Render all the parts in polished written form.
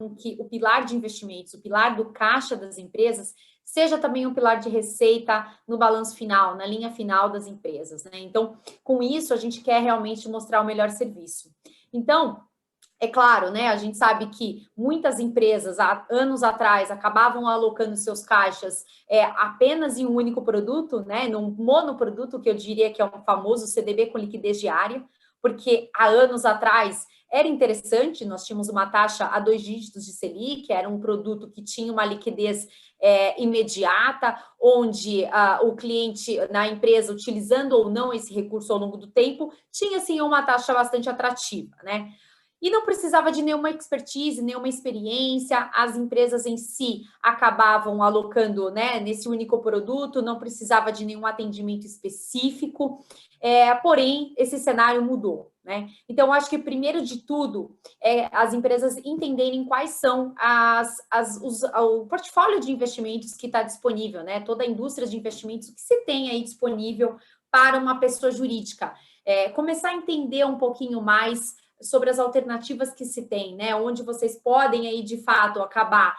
com que o pilar de investimentos, o pilar do caixa das empresas, seja também um pilar de receita no balanço final, na linha final das empresas, né? Então, com isso, a gente quer realmente mostrar o melhor serviço. Então, é claro, né? A gente sabe que muitas empresas, há anos atrás, acabavam alocando seus caixas apenas em um único produto, né? Num monoproduto, que eu diria que é um famoso CDB com liquidez diária, porque há anos atrás era interessante, nós tínhamos uma taxa a 2 dígitos de Selic, era um produto que tinha uma liquidez imediata, onde o cliente na empresa, utilizando ou não esse recurso ao longo do tempo, tinha sim uma taxa bastante atrativa, né? E não precisava de nenhuma expertise, nenhuma experiência, as empresas em si acabavam alocando, né, nesse único produto, não precisava de nenhum atendimento específico, porém, esse cenário mudou, né? Então, acho que, primeiro de tudo, as empresas entenderem quais são o portfólio de investimentos que está disponível, né? Toda a indústria de investimentos, o que se tem aí disponível para uma pessoa jurídica. Começar a entender um pouquinho mais sobre as alternativas que se tem, né? Onde vocês podem aí, de fato, acabar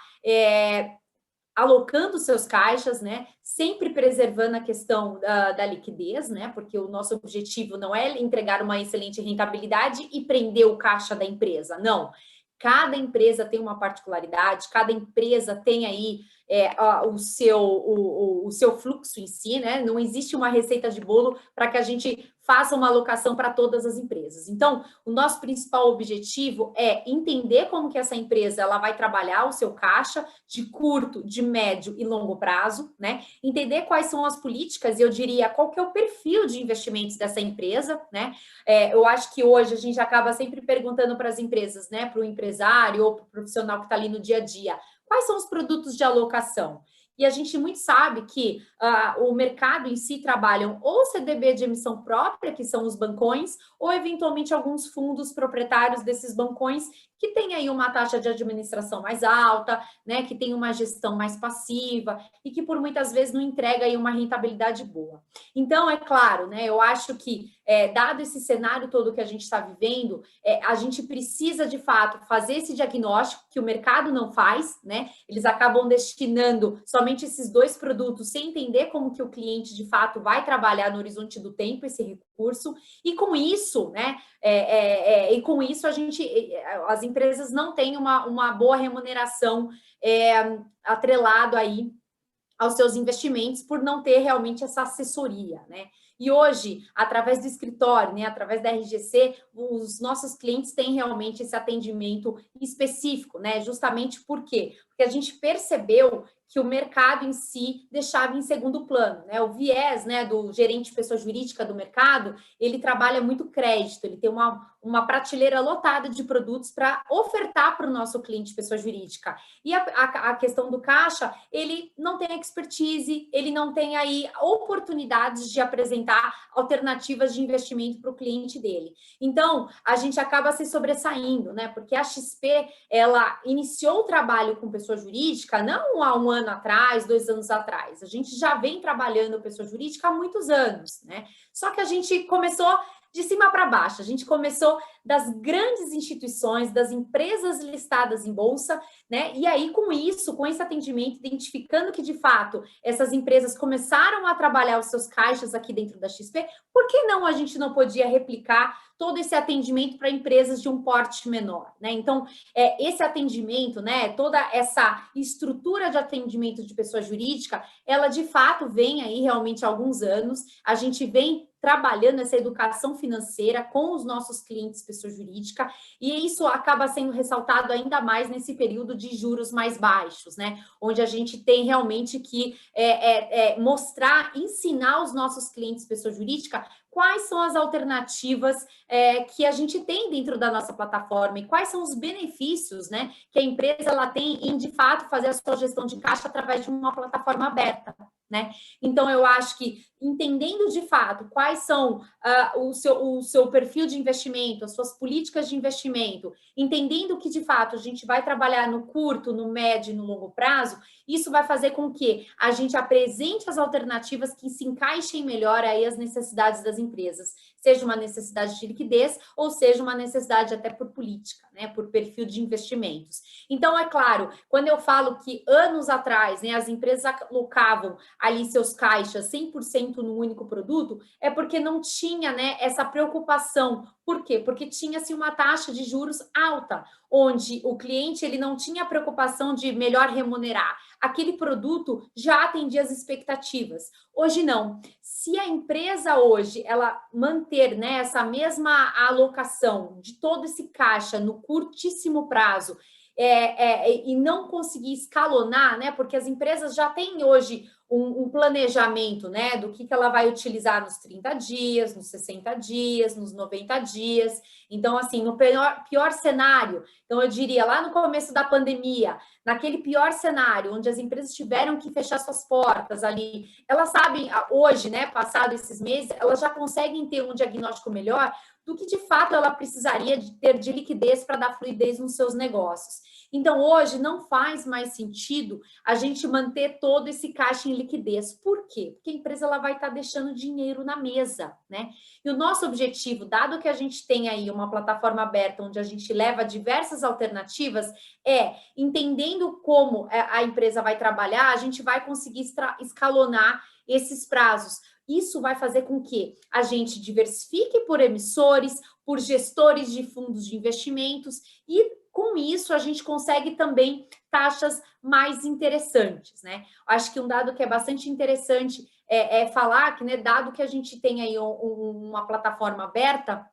alocando seus caixas, né? Sempre preservando a questão da liquidez, né? Porque o nosso objetivo não é entregar uma excelente rentabilidade e prender o caixa da empresa, não. Cada empresa tem uma particularidade, cada empresa tem aí o seu fluxo em si, né? Não existe uma receita de bolo para que a gente faça uma alocação para todas as empresas. Então, o nosso principal objetivo é entender como que essa empresa ela vai trabalhar o seu caixa de curto, de médio e longo prazo, né? Entender quais são as políticas, e eu diria qual que é o perfil de investimentos dessa empresa, né? Eu acho que hoje a gente acaba sempre perguntando para as empresas, né? Para o empresário ou para o profissional que está ali no dia a dia, quais são os produtos de alocação? E a gente muito sabe que o mercado em si trabalham ou CDB de emissão própria, que são os bancões, ou eventualmente alguns fundos proprietários desses bancões que têm aí uma taxa de administração mais alta, né, que tem uma gestão mais passiva e que por muitas vezes não entrega aí uma rentabilidade boa. Então, é claro, né, eu acho que dado esse cenário todo que a gente está vivendo, a gente precisa de fato fazer esse diagnóstico que o mercado não faz, né? Eles acabam destinando somente esses 2 produtos sem entender como que o cliente de fato vai trabalhar no horizonte do tempo esse recurso, e com isso, né? As empresas não têm uma boa remuneração atrelado aí aos seus investimentos por não ter realmente essa assessoria, né? E hoje, através do escritório, né, através da RGC, os nossos clientes têm realmente esse atendimento específico, né? Justamente por quê? Porque a gente percebeu que o mercado em si deixava em segundo plano, né? O viés, né, do gerente de pessoa jurídica do mercado, ele trabalha muito crédito, ele tem uma prateleira lotada de produtos para ofertar para o nosso cliente pessoa jurídica. E a questão do caixa, ele não tem expertise, ele não tem aí oportunidades de apresentar alternativas de investimento para o cliente dele. Então, a gente acaba se sobressaindo, né? Porque a XP, ela iniciou o trabalho com pessoa jurídica não há um ano atrás, 2 anos atrás. A gente já vem trabalhando pessoa jurídica há muitos anos, né? Só que a gente começou de cima para baixo. A gente começou das grandes instituições, das empresas listadas em bolsa, né? E aí, com isso, com esse atendimento, identificando que, de fato, essas empresas começaram a trabalhar os seus caixas aqui dentro da XP, por que não a gente não podia replicar todo esse atendimento para empresas de um porte menor, né? Então, esse atendimento, né? Toda essa estrutura de atendimento de pessoa jurídica, ela, de fato, vem aí realmente há alguns anos. A gente vem trabalhando essa educação financeira com os nossos clientes pessoa jurídica, e isso acaba sendo ressaltado ainda mais nesse período de juros mais baixos, né? Onde a gente tem realmente que mostrar, ensinar os nossos clientes pessoa jurídica quais são as alternativas que a gente tem dentro da nossa plataforma e quais são os benefícios, né, que a empresa ela tem em, de fato, fazer a sua gestão de caixa através de uma plataforma aberta, né? Então, eu acho que entendendo de fato quais são o seu perfil de investimento, as suas políticas de investimento, entendendo que de fato a gente vai trabalhar no curto, no médio e no longo prazo, isso vai fazer com que a gente apresente as alternativas que se encaixem melhor aí às necessidades das empresas, seja uma necessidade de liquidez ou seja uma necessidade até por política, né, por perfil de investimentos. Então, é claro, quando eu falo que anos atrás, né, as empresas alocavam ali seus caixas 100% no único produto, é porque não tinha, né, essa preocupação. Por quê? Porque tinha-se uma taxa de juros alta, onde o cliente ele não tinha a preocupação de melhor remunerar. Aquele produto já atendia as expectativas. Hoje não. Se a empresa hoje ela manter, né, essa mesma alocação de todo esse caixa no curtíssimo prazo e não conseguir escalonar, né? Porque as empresas já têm hoje um planejamento, né? Do que ela vai utilizar nos 30 dias, nos 60 dias, nos 90 dias. Então, assim, no pior cenário, então eu diria lá no começo da pandemia, naquele pior cenário, onde as empresas tiveram que fechar suas portas ali, elas sabem hoje, né? Passado esses meses, elas já conseguem ter um diagnóstico melhor do que de fato ela precisaria de ter de liquidez para dar fluidez nos seus negócios. Então, hoje não faz mais sentido a gente manter todo esse caixa em liquidez. Por quê? Porque a empresa ela vai estar deixando dinheiro na mesa, né? E o nosso objetivo, dado que a gente tem aí uma plataforma aberta onde a gente leva diversas alternativas, entendendo como a empresa vai trabalhar, a gente vai conseguir escalonar esses prazos. Isso vai fazer com que a gente diversifique por emissores, por gestores de fundos de investimentos e, com isso, a gente consegue também taxas mais interessantes, né? Acho que um dado que é bastante interessante é falar que, né, dado que a gente tem aí uma plataforma aberta,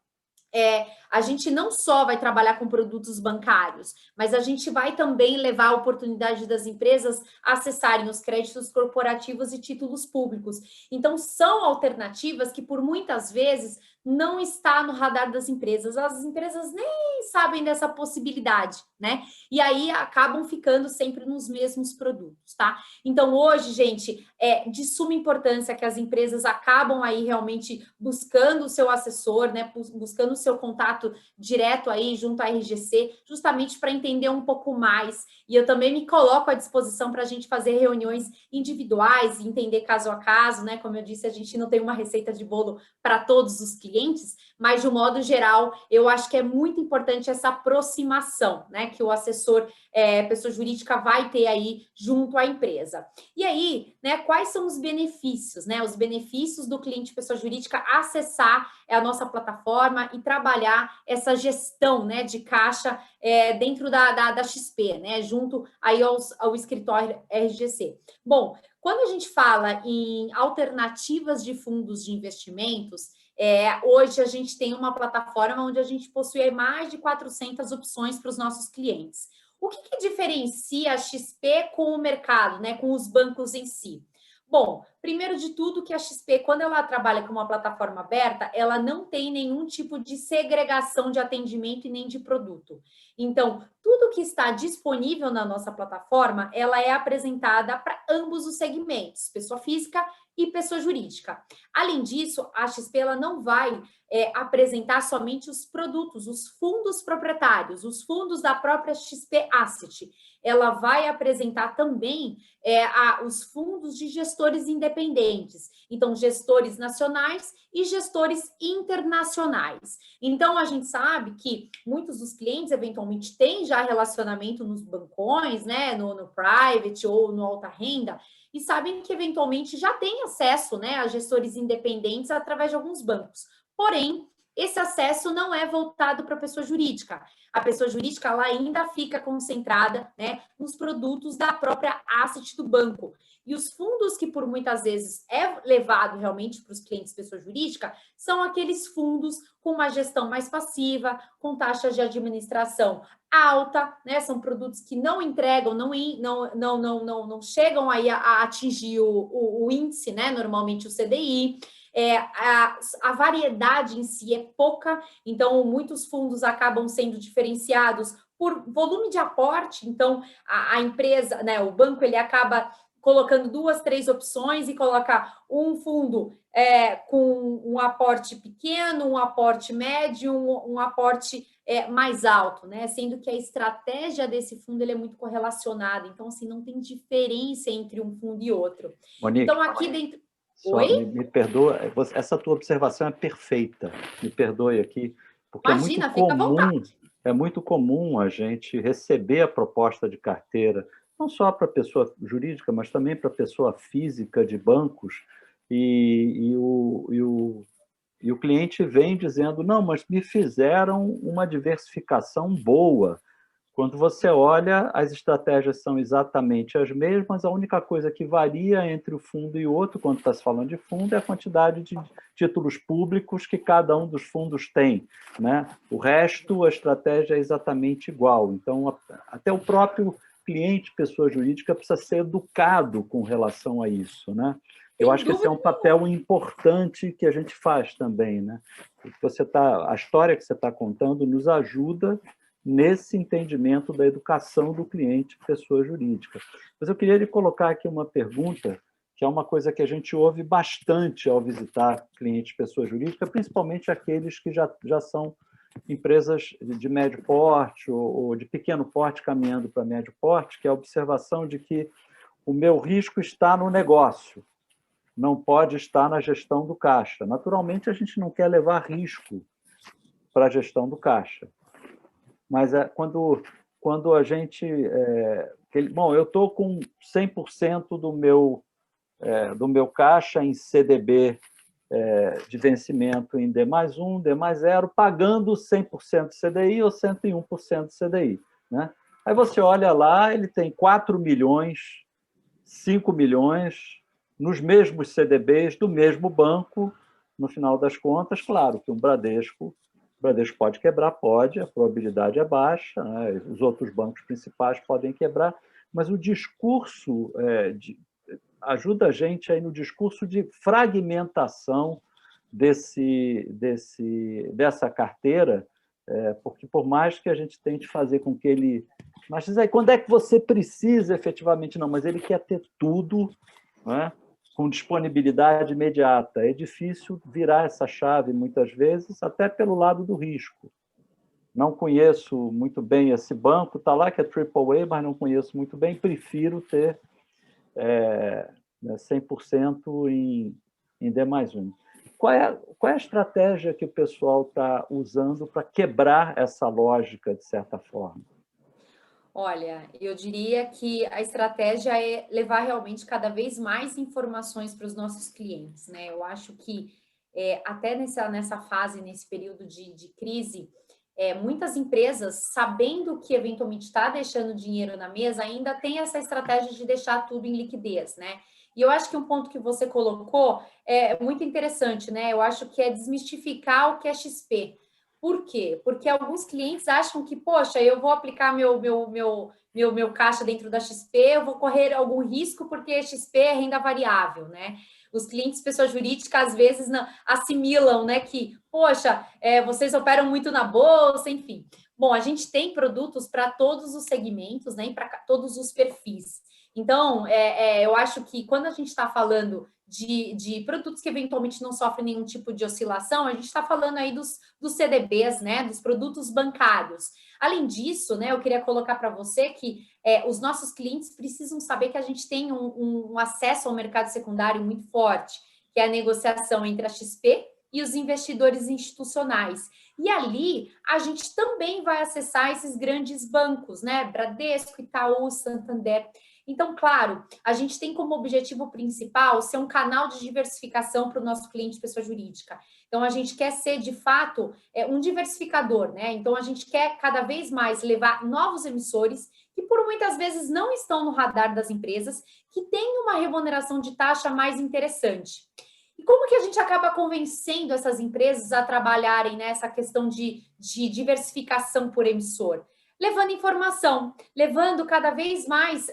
a gente não só vai trabalhar com produtos bancários, mas a gente vai também levar a oportunidade das empresas a acessarem os créditos corporativos e títulos públicos. Então, são alternativas que, por muitas vezes, não está no radar das empresas. As empresas nem sabem dessa possibilidade, né? E aí acabam ficando sempre nos mesmos produtos, tá? Então, hoje, gente, é de suma importância que as empresas acabam aí realmente buscando o seu assessor, né? Buscando o seu contato direto aí junto à RGC, justamente para entender um pouco mais. E eu também me coloco à disposição para a gente fazer reuniões individuais e entender caso a caso, né? Como eu disse, a gente não tem uma receita de bolo para todos os clientes, mas de um modo geral, eu acho que é muito importante essa aproximação, né? Que o assessor, pessoa jurídica, vai ter aí junto à empresa. E aí, né? Quais são os benefícios, né? Os benefícios do cliente pessoa jurídica acessar a nossa plataforma e trabalhar essa gestão, né? De caixa dentro da XP, né? Junto aí ao escritório RGC. Bom, quando a gente fala em alternativas de fundos de investimentos, hoje a gente tem uma plataforma onde a gente possui mais de 400 opções para os nossos clientes. O que diferencia a XP com o mercado, né, com os bancos em si? Bom, primeiro de tudo que a XP, quando ela trabalha com uma plataforma aberta, ela não tem nenhum tipo de segregação de atendimento e nem de produto. Então, tudo que está disponível na nossa plataforma, ela é apresentada para ambos os segmentos, pessoa física e pessoa jurídica. Além disso, a XP ela não vai apresentar somente os produtos, os fundos proprietários, os fundos da própria XP Asset. Ela vai apresentar também os fundos de gestores independentes, então gestores nacionais e gestores internacionais. Então a gente sabe que muitos dos clientes eventualmente têm já relacionamento nos bancões, né, no private ou no alta renda, e sabem que eventualmente já tem acesso, né, a gestores independentes através de alguns bancos. Porém, esse acesso não é voltado para a pessoa jurídica. A pessoa jurídica ela ainda fica concentrada, né, nos produtos da própria asset do banco. E os fundos que por muitas vezes é levado realmente para os clientes pessoa jurídica são aqueles fundos com uma gestão mais passiva, com taxas de administração alta, né? São produtos que não entregam, não chegam aí a atingir o índice, né? Normalmente o CDI. A variedade em si é pouca, então muitos fundos acabam sendo diferenciados por volume de aporte, então a empresa, né, o banco, ele acaba colocando 2, 3 opções e coloca um fundo com um aporte pequeno, um aporte médio, um aporte mais alto, né? Sendo que a estratégia desse fundo ele é muito correlacionada, então assim, não tem diferença entre um fundo e outro. Monique, então, aqui dentro. Só Oi? me perdoa, essa tua observação é perfeita, me perdoe aqui, porque Imagina, fica à vontade. é muito comum a gente receber a proposta de carteira, não só para pessoa jurídica, mas também para pessoa física de bancos, e o cliente vem dizendo, não, mas me fizeram uma diversificação boa. Quando você olha, as estratégias são exatamente as mesmas, a única coisa que varia entre o fundo e o outro, quando está se falando de fundo, é a quantidade de títulos públicos que cada um dos fundos tem, né? O resto, a estratégia é exatamente igual. Então, até o próprio cliente, pessoa jurídica, precisa ser educado com relação a isso, né? Eu Sem acho que esse é dúvida um papel importante que a gente faz também, né? A história que você está contando nos ajuda nesse entendimento da educação do cliente, pessoa jurídica. Mas eu queria lhe colocar aqui uma pergunta, que é uma coisa que a gente ouve bastante ao visitar clientes, pessoa jurídica, principalmente aqueles que já são empresas de médio porte ou de pequeno porte caminhando para médio porte, que é a observação de que o meu risco está no negócio, não pode estar na gestão do caixa. Naturalmente, a gente não quer levar risco para a gestão do caixa. Mas quando a gente... bom, eu estou com 100% do meu caixa em CDB de vencimento em D+1, D+0, pagando 100% CDI ou 101% CDI. Né? Aí você olha lá, ele tem 4 milhões, 5 milhões nos mesmos CDBs do mesmo banco, no final das contas, claro que o Bradesco pode quebrar, pode, a probabilidade é baixa, né? Os outros bancos principais podem quebrar, mas o discurso ajuda a gente aí no discurso de fragmentação dessa carteira, porque por mais que a gente tente fazer com que ele... Mas diz aí, quando é que você precisa efetivamente? Não, mas ele quer ter tudo, né, com disponibilidade imediata. É difícil virar essa chave, muitas vezes, até pelo lado do risco. Não conheço muito bem esse banco, está lá que é AAA, mas não conheço muito bem, prefiro ter 100% em D+1. Qual é a estratégia que o pessoal está usando para quebrar essa lógica, de certa forma? Olha, eu diria que a estratégia é levar realmente cada vez mais informações para os nossos clientes, né? Eu acho que até nessa fase, nesse período de crise, muitas empresas, sabendo que eventualmente está deixando dinheiro na mesa, ainda tem essa estratégia de deixar tudo em liquidez, né? E eu acho que um ponto que você colocou é muito interessante, né? Eu acho que é desmistificar o que é XP. Por quê? Porque alguns clientes acham que, poxa, eu vou aplicar meu caixa dentro da XP, eu vou correr algum risco porque XP é renda variável, né? Os clientes, pessoa jurídica, às vezes não, assimilam, né, que, poxa, vocês operam muito na bolsa, enfim. Bom, a gente tem produtos para todos os segmentos, né, para todos os perfis. Então, eu acho que quando a gente está falando de produtos que eventualmente não sofrem nenhum tipo de oscilação, a gente está falando aí dos CDBs, né, dos produtos bancários. Além disso, né, eu queria colocar para você que os nossos clientes precisam saber que a gente tem um acesso ao mercado secundário muito forte, que é a negociação entre a XP e os investidores institucionais. E ali a gente também vai acessar esses grandes bancos, né? Bradesco, Itaú, Santander. Então, claro, a gente tem como objetivo principal ser um canal de diversificação para o nosso cliente pessoa jurídica. Então, a gente quer ser, de fato, um diversificador, né? Então, a gente quer cada vez mais levar novos emissores que, por muitas vezes, não estão no radar das empresas, que têm uma remuneração de taxa mais interessante. E como que a gente acaba convencendo essas empresas a trabalharem nessa questão de diversificação por emissor? Levando informação, levando cada vez mais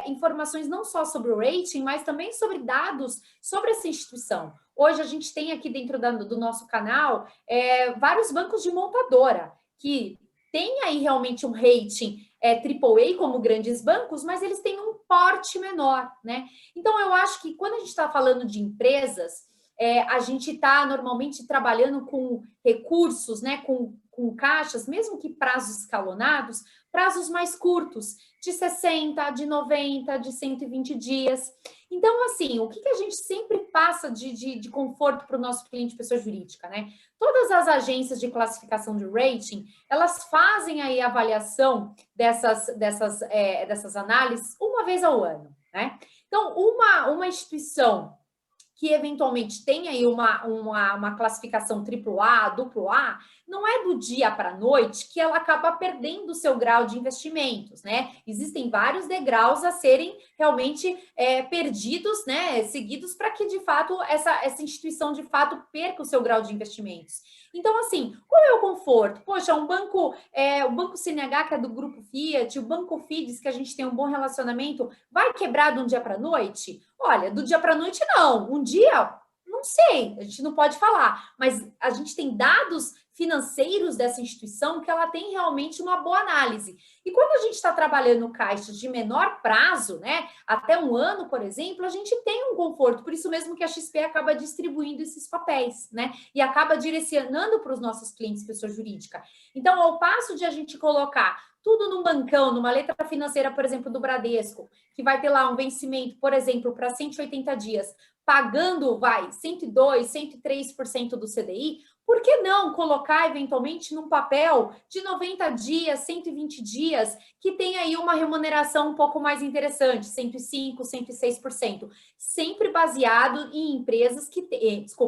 informações não só sobre o rating, mas também sobre dados sobre essa instituição. Hoje a gente tem aqui dentro do nosso canal vários bancos de montadora que tem aí realmente um rating AAA como grandes bancos, mas eles têm um porte menor, né? Então eu acho que quando a gente está falando de empresas, a gente está normalmente trabalhando com recursos, né? Com caixas, mesmo que prazos escalonados, prazos mais curtos, de 60, de 90, de 120 dias. Então, assim, o que a gente sempre passa de conforto para o nosso cliente pessoa jurídica, né? Todas as agências de classificação de rating, elas fazem aí a avaliação dessas análises uma vez ao ano, né? Então, uma instituição que eventualmente tem aí uma classificação AAA, AA, não é do dia para a noite que ela acaba perdendo o seu grau de investimentos, né? Existem vários degraus a serem realmente perdidos, né? Seguidos para que, de fato, essa instituição, de fato, perca o seu grau de investimentos. Então, assim, qual é o conforto? Poxa, o Banco CNH, que é do Grupo Fiat, o Banco Fides, que a gente tem um bom relacionamento, vai quebrar de um dia para a noite? Olha, do dia para a noite, não. Um dia, não sei, a gente não pode falar, mas a gente tem dados financeiros dessa instituição que ela tem realmente uma boa análise. E quando a gente está trabalhando caixas de menor prazo, né, até um ano, por exemplo, a gente tem um conforto, por isso mesmo que a XP acaba distribuindo esses papéis, né, e acaba direcionando para os nossos clientes pessoa jurídica. Então, ao passo de a gente colocar tudo num bancão, numa letra financeira, por exemplo, do Bradesco, que vai ter lá um vencimento, por exemplo, para 180 dias, pagando, 102%, 103% do CDI, por que não colocar, eventualmente, num papel de 90 dias, 120 dias, que tem aí uma remuneração um pouco mais interessante, 105%, 106%, sempre baseado em empresas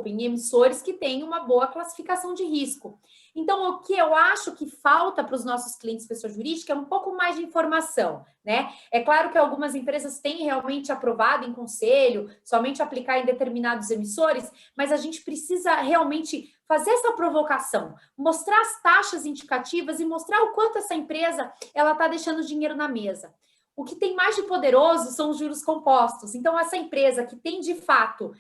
em emissores que têm uma boa classificação de risco. Então, o que eu acho que falta para os nossos clientes pessoa jurídica é um pouco mais de informação, né? É claro que algumas empresas têm realmente aprovado em conselho, somente aplicar em determinados emissores, mas a gente precisa realmente fazer essa provocação, mostrar as taxas indicativas e mostrar o quanto essa empresa ela está deixando dinheiro na mesa. O que tem mais de poderoso são os juros compostos. Então, essa empresa que tem, de fato,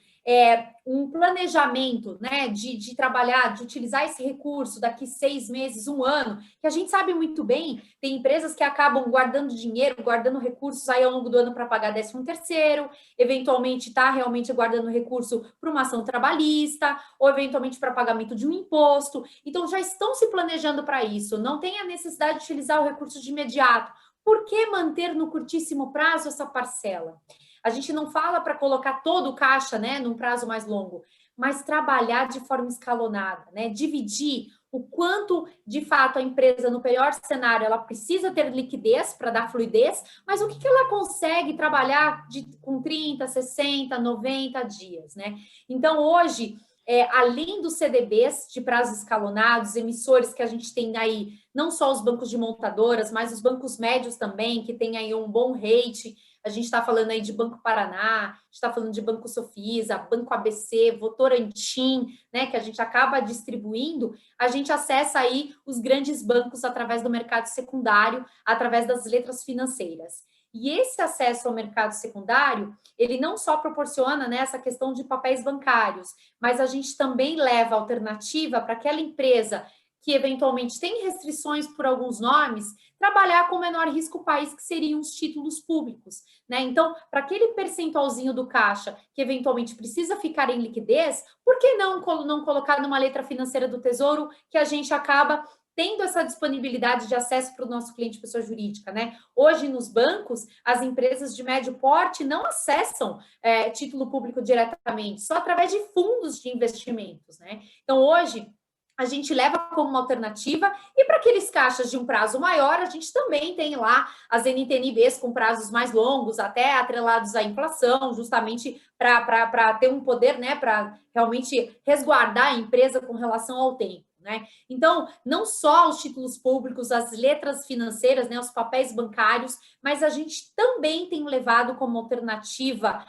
um planejamento, né, de trabalhar, de utilizar esse recurso daqui 6 meses, 1 ano, que a gente sabe muito bem, tem empresas que acabam guardando dinheiro, guardando recursos aí ao longo do ano para pagar 13º, eventualmente está realmente guardando recurso para uma ação trabalhista, ou eventualmente para pagamento de um imposto. Então, já estão se planejando para isso, não tem a necessidade de utilizar o recurso de imediato. Por que manter no curtíssimo prazo essa parcela? A gente não fala para colocar todo o caixa, né, num prazo mais longo, mas trabalhar de forma escalonada, né? Dividir o quanto, de fato, a empresa, no pior cenário, ela precisa ter liquidez para dar fluidez, mas o que ela consegue trabalhar com 30, 60, 90 dias, né? Então, hoje, além dos CDBs de prazos escalonados, emissores que a gente tem aí, não só os bancos de montadoras, mas os bancos médios também, que tem aí um bom rate. A gente está falando aí de Banco Paraná, a gente está falando de Banco Sofisa, Banco ABC, Votorantim, né, que a gente acaba distribuindo, a gente acessa aí os grandes bancos através do mercado secundário, através das letras financeiras. E esse acesso ao mercado secundário, ele não só proporciona, né, essa questão de papéis bancários, mas a gente também leva alternativa para aquela empresa que eventualmente tem restrições por alguns nomes, trabalhar com menor risco país, que seriam os títulos públicos, né? Então, para aquele percentualzinho do caixa que eventualmente precisa ficar em liquidez, por que não colocar numa letra financeira do Tesouro que a gente acaba tendo essa disponibilidade de acesso para o nosso cliente pessoa jurídica, né? Hoje, nos bancos, as empresas de médio porte não acessam título público diretamente, só através de fundos de investimentos, né? Então, hoje, a gente leva como uma alternativa, e para aqueles caixas de um prazo maior, a gente também tem lá as NTN-Bs com prazos mais longos, até atrelados à inflação, justamente para ter um poder, né, para realmente resguardar a empresa com relação ao tempo. Né? Então, não só os títulos públicos, as letras financeiras, né, os papéis bancários, mas a gente também tem levado como alternativa,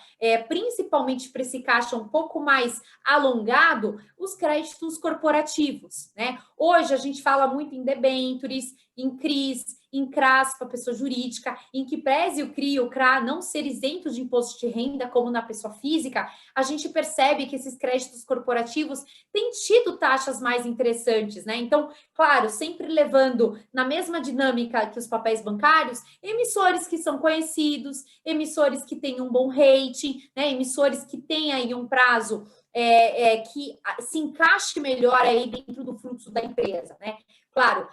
principalmente para esse caixa um pouco mais alongado, os créditos corporativos. Né? Hoje a gente fala muito em debentures, em CRIs, em CRAS para pessoa jurídica, em que preze o CRI e o CRA não ser isento de imposto de renda como na pessoa física, a gente percebe que esses créditos corporativos têm tido taxas mais interessantes, né? Então, claro, sempre levando na mesma dinâmica que os papéis bancários, emissores que são conhecidos, emissores que têm um bom rating, né? Emissores que têm aí um prazo que se encaixe melhor aí dentro do fluxo da empresa, né? Claro,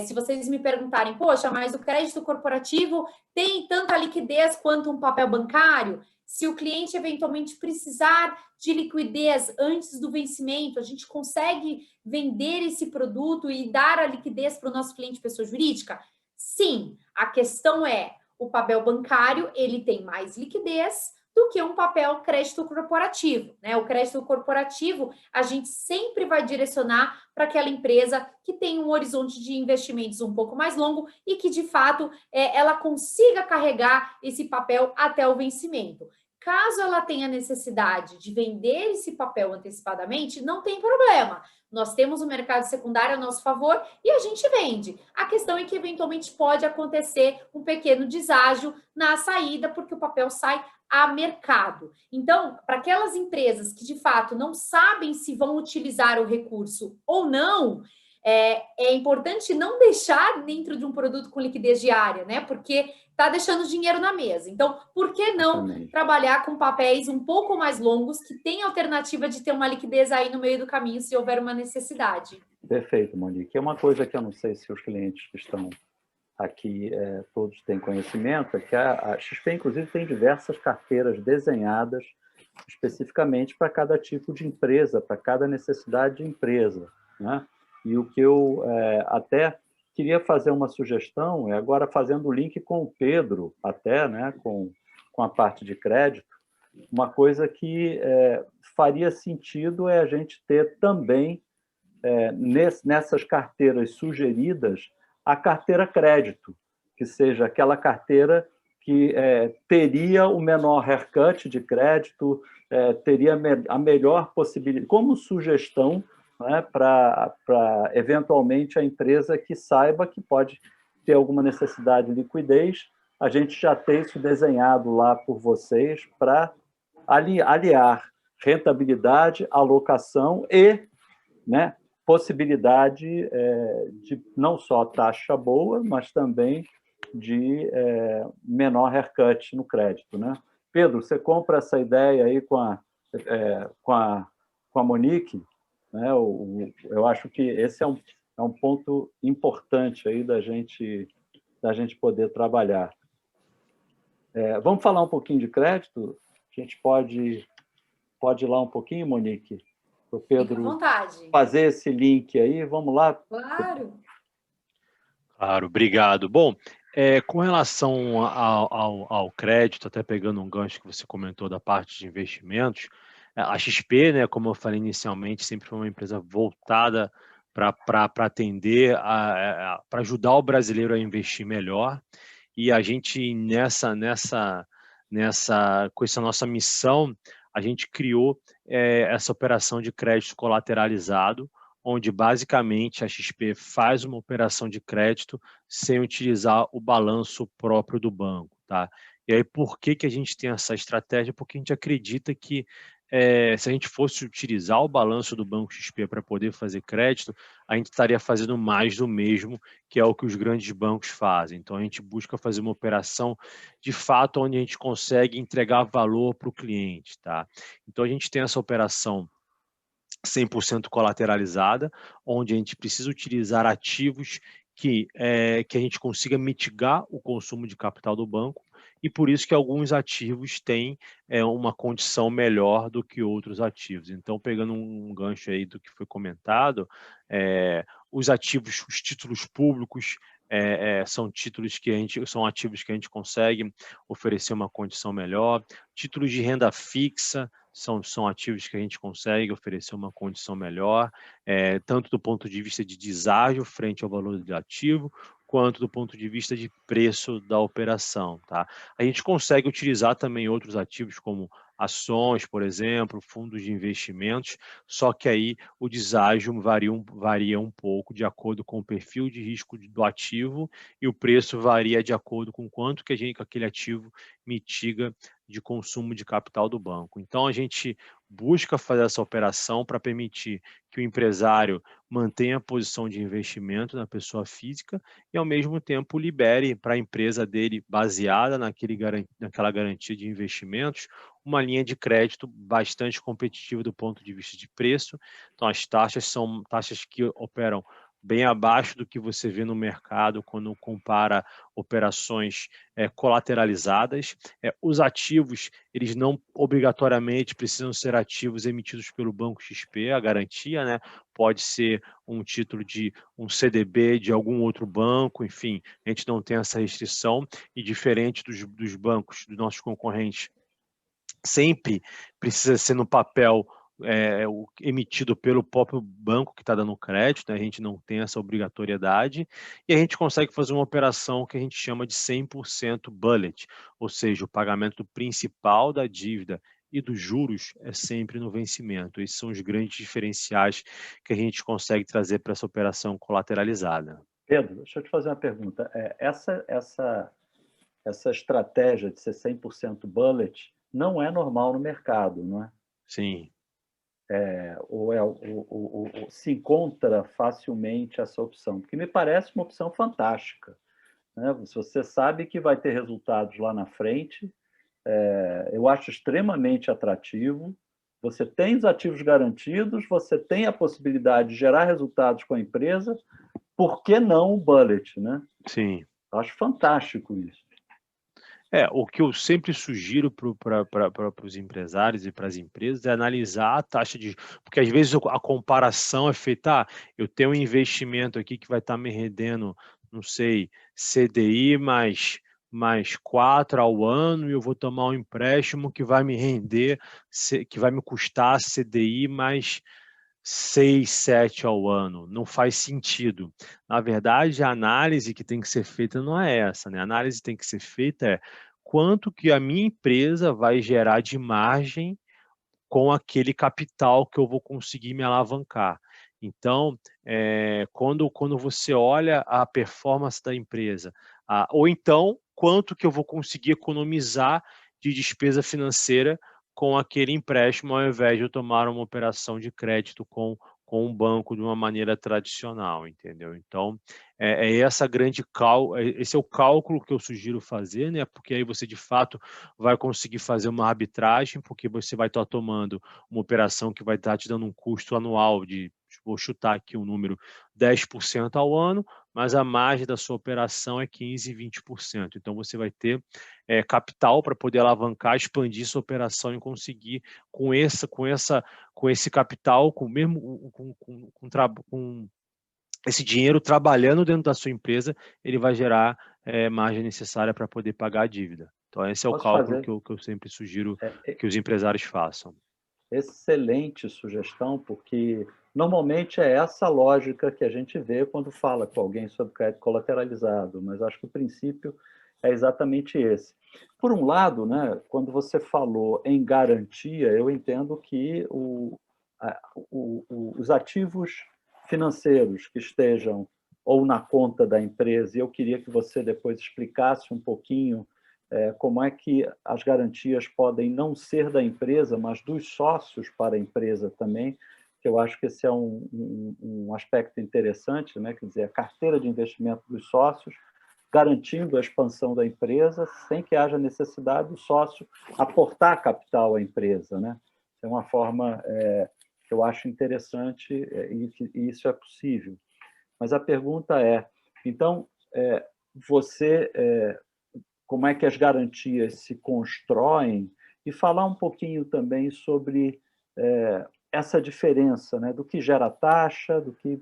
se vocês me perguntarem, poxa, mas o crédito corporativo tem tanta liquidez quanto um papel bancário? Se o cliente eventualmente precisar de liquidez antes do vencimento, a gente consegue vender esse produto e dar a liquidez para o nosso cliente pessoa jurídica? Sim, a questão é, o papel bancário, ele tem mais liquidez do que um papel crédito corporativo, né? O crédito corporativo, a gente sempre vai direcionar para aquela empresa que tem um horizonte de investimentos um pouco mais longo e que, de fato, ela consiga carregar esse papel até o vencimento. Caso ela tenha necessidade de vender esse papel antecipadamente, não tem problema. Nós temos o mercado secundário a nosso favor e a gente vende. A questão é que, eventualmente, pode acontecer um pequeno deságio na saída, porque o papel sai a mercado. Então, para aquelas empresas que, de fato, não sabem se vão utilizar o recurso ou não, é importante não deixar dentro de um produto com liquidez diária, né? Porque está deixando dinheiro na mesa. Então, por que não trabalhar com papéis um pouco mais longos que tem alternativa de ter uma liquidez aí no meio do caminho se houver uma necessidade? Perfeito, Monique. É uma coisa que eu não sei se os clientes que estão aqui todos têm conhecimento, é que a XP, inclusive, tem diversas carteiras desenhadas especificamente para cada tipo de empresa, para cada necessidade de empresa, né? E o que eu até queria fazer uma sugestão, agora fazendo o link com o Pedro, até, né, com a parte de crédito, uma coisa que faria sentido é a gente ter também, nessas carteiras sugeridas, a carteira crédito, que seja aquela carteira que teria o menor haircut de crédito, teria a melhor possibilidade, como sugestão, né, para, eventualmente, a empresa que saiba que pode ter alguma necessidade de liquidez, a gente já tem isso desenhado lá por vocês para aliar rentabilidade, alocação e, né, possibilidade de não só taxa boa, mas também de menor haircut no crédito, né? Pedro, você compra essa ideia aí com a Monique, né? Eu acho que esse é um ponto importante aí da gente poder trabalhar. Vamos falar um pouquinho de crédito? A gente pode ir lá um pouquinho, Monique? Para o Pedro fazer esse link aí. Vamos lá? Claro. Claro, obrigado. Bom, com relação ao crédito, até pegando um gancho que você comentou da parte de investimentos, a XP, né, como eu falei inicialmente, sempre foi uma empresa voltada para atender, para ajudar o brasileiro a investir melhor. E a gente, com essa nossa missão, a gente criou essa operação de crédito colateralizado, onde basicamente a XP faz uma operação de crédito sem utilizar o balanço próprio do banco, tá? E aí por que a gente tem essa estratégia? Porque a gente acredita que se a gente fosse utilizar o balanço do Banco XP para poder fazer crédito, a gente estaria fazendo mais do mesmo, que é o que os grandes bancos fazem. Então a gente busca fazer uma operação de fato onde a gente consegue entregar valor para o cliente, tá? Então a gente tem essa operação 100% colateralizada, onde a gente precisa utilizar ativos que a gente consiga mitigar o consumo de capital do banco, e por isso que alguns ativos têm uma condição melhor do que outros ativos. Então, pegando um gancho aí do que foi comentado, os ativos, os títulos públicos, são ativos que a gente consegue oferecer uma condição melhor. Títulos de renda fixa são ativos que a gente consegue oferecer uma condição melhor, tanto do ponto de vista de deságio frente ao valor do ativo, quanto do ponto de vista de preço da operação, tá? A gente consegue utilizar também outros ativos como ações, por exemplo, fundos de investimentos, só que aí o deságio varia um pouco de acordo com o perfil de risco do ativo, e o preço varia de acordo com quanto que aquele ativo mitiga de consumo de capital do banco. Então, a gente busca fazer essa operação para permitir que o empresário mantenha a posição de investimento na pessoa física e, ao mesmo tempo, libere para a empresa dele, baseada naquela garantia de investimentos, uma linha de crédito bastante competitiva do ponto de vista de preço. Então, as taxas são taxas que operam bem abaixo do que você vê no mercado quando compara operações colateralizadas. Os ativos, eles não obrigatoriamente precisam ser ativos emitidos pelo Banco XP, a garantia, né? Pode ser um título de um CDB de algum outro banco, enfim, a gente não tem essa restrição, e diferente dos bancos, dos nossos concorrentes, sempre precisa ser no papel emitido pelo próprio banco que está dando crédito, né? A gente não tem essa obrigatoriedade, e a gente consegue fazer uma operação que a gente chama de 100% bullet, ou seja, o pagamento principal da dívida e dos juros é sempre no vencimento. Esses são os grandes diferenciais que a gente consegue trazer para essa operação colateralizada. Pedro, deixa eu te fazer uma pergunta. Essa estratégia de ser 100% bullet não é normal no mercado, não é? Sim. Se encontra facilmente essa opção, porque me parece uma opção fantástica, né? Se você sabe que vai ter resultados lá na frente, eu acho extremamente atrativo. Você tem os ativos garantidos, você tem a possibilidade de gerar resultados com a empresa, por que não o bullet, né? Sim. Acho fantástico isso. O que eu sempre sugiro para os empresários e para as empresas é analisar a taxa de... Porque às vezes a comparação é feita, eu tenho um investimento aqui que vai estar me rendendo, não sei, CDI mais 4 ao ano, e eu vou tomar um empréstimo que vai me render, que vai me custar CDI mais 6, 7 ao ano. Não faz sentido. Na verdade, a análise que tem que ser feita não é essa, né? A análise tem que ser feita quanto que a minha empresa vai gerar de margem com aquele capital que eu vou conseguir me alavancar. Então, quando você olha a performance da empresa, ou então, quanto que eu vou conseguir economizar de despesa financeira com aquele empréstimo, ao invés de eu tomar uma operação de crédito com um banco de uma maneira tradicional, entendeu? Então, esse é o cálculo que eu sugiro fazer, né? Porque aí você, de fato, vai conseguir fazer uma arbitragem, porque você vai estar tomando uma operação que vai estar te dando um custo anual de, vou chutar aqui um número, 10% ao ano, mas a margem da sua operação é 15%, 20%. Então, você vai ter capital para poder alavancar, expandir sua operação e conseguir, com esse capital, com esse dinheiro trabalhando dentro da sua empresa, ele vai gerar margem necessária para poder pagar a dívida. Então, esse é o cálculo que eu sempre sugiro que os empresários façam. Excelente sugestão, porque normalmente é essa lógica que a gente vê quando fala com alguém sobre crédito colateralizado, mas acho que o princípio é exatamente esse. Por um lado, né, quando você falou em garantia, eu entendo que os ativos financeiros que estejam ou na conta da empresa, e eu queria que você depois explicasse um pouquinho como é que as garantias podem não ser da empresa, mas dos sócios para a empresa também, que eu acho que esse é um aspecto interessante, né? Quer dizer, a carteira de investimento dos sócios, garantindo a expansão da empresa, sem que haja necessidade do sócio aportar capital à empresa, né? É uma forma que eu acho interessante e isso é possível. Mas a pergunta é, então, como é que as garantias se constroem e falar um pouquinho também sobre essa diferença, né, do que gera taxa, do que